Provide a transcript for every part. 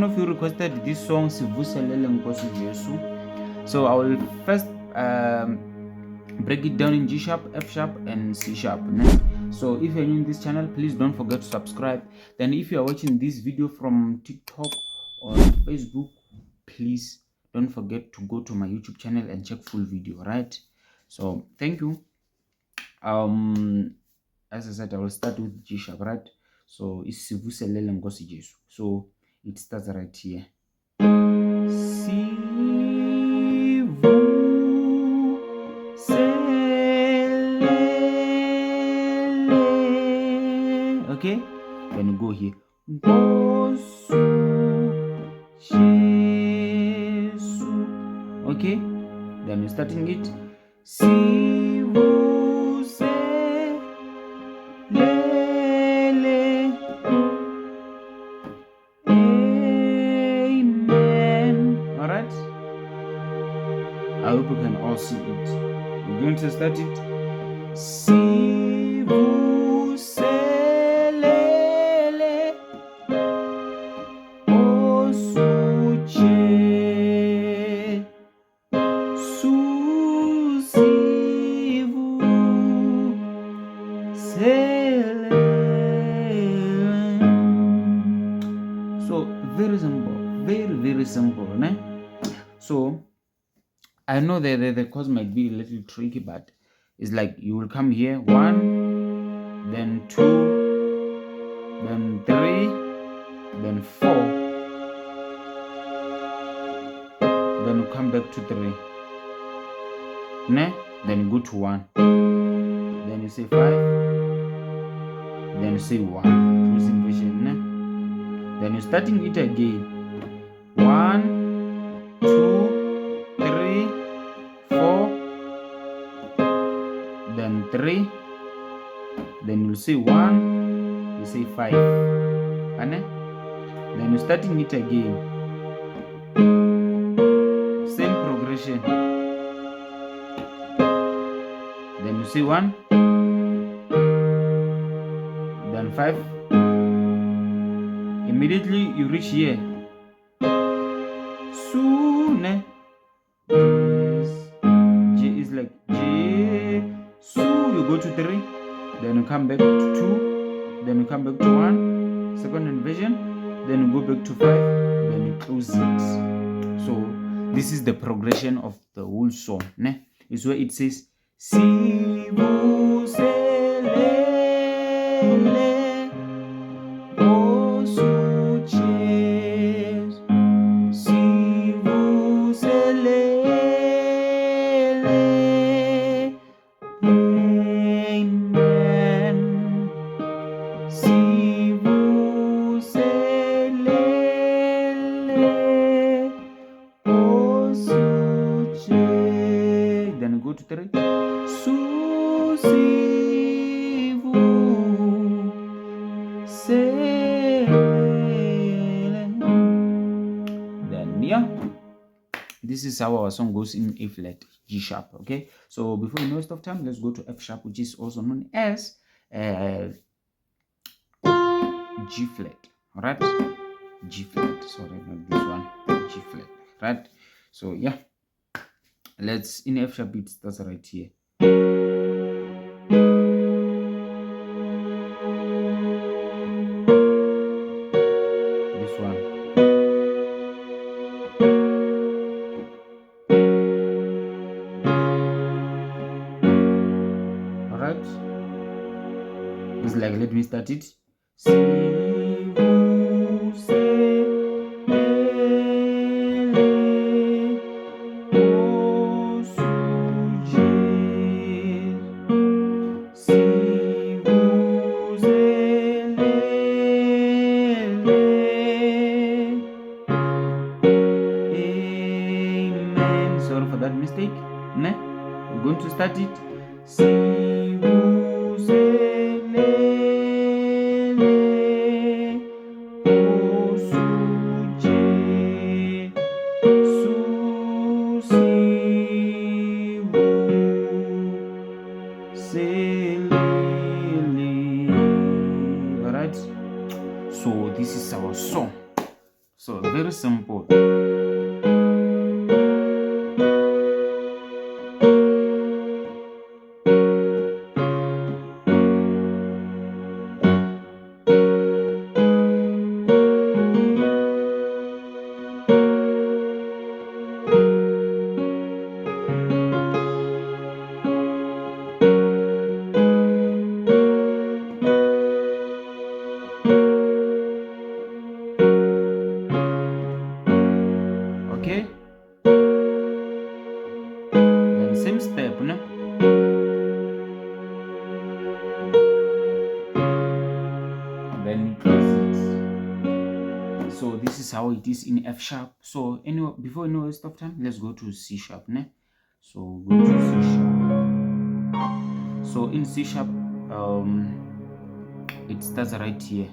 one of you requested this song, Sivuselele, nkosi, Jesu. So I will first break it down in G sharp, F sharp, and C sharp. So if you're new in this channel, please don't forget to subscribe. Then if you are watching this video from TikTok or Facebook, please don't forget to go to my YouTube channel and check full video, right? So thank you. As I said, I will start with G sharp, right? So it's Sivuselele, nkosi, Jesu. So it starts right here. Okay, then you go here. Okay, then you're starting it. Sivuselele. Amen. Alright? I hope you can all see it. We're going to start it. Sivuselele. Osuche. So very simple, very simple, né? So I know that the chords might be a little tricky, but it's like you will come here, 1, then 2, then 3, then 4, then you come back to 3, né? Then you go to 1, then you say 5, then you say 1, cruising version, né? Then you're starting it again, 1, 2, 3, 4, then 3, then you'll say 1, you say 5, and then you're starting it again, same progression, then you say 1, then 5, immediately you reach here, soon, G is like J, so you go to 3, then you come back to 2, then you come back to 1, second inversion, then you go back to 5, then you close it. So this is the progression of the whole song, né? It's where it says Sivuselele osuche. Then go to 3. Then yeah, this is how our song goes in A flat, G sharp. Okay, so before we waste of time, let's go to F sharp, which is also known as G flat. All right, G flat. Sorry, not this one. G flat. Right. So yeah, let's in F sharp. It starts right here. This one. All right. It's like, let me start it. Amen. Sorry for that mistake. Ne? I'm going to start it. Alright, so this is our song. So very simple. Okay, then same step, no? Then close it. So this is how it is in F sharp. So anyway, before any waste of time, let's go to C sharp, ne? So go to C sharp. So in C sharp, it starts right here.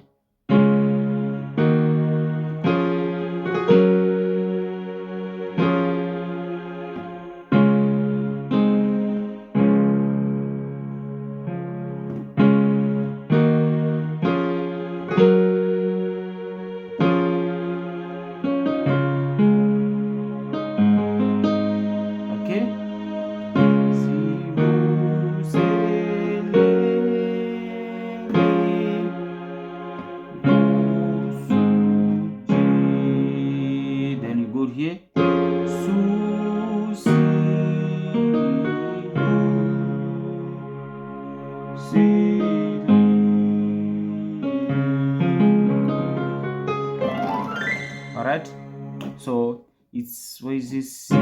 Okay. Then you go here. Su, si, si, all right. So it's where is this? Si,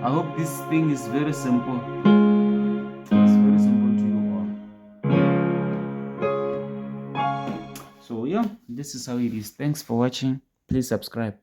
I hope this thing is very simple. It's very simple to you all. So yeah, this is how it is. Thanks for watching. Please subscribe.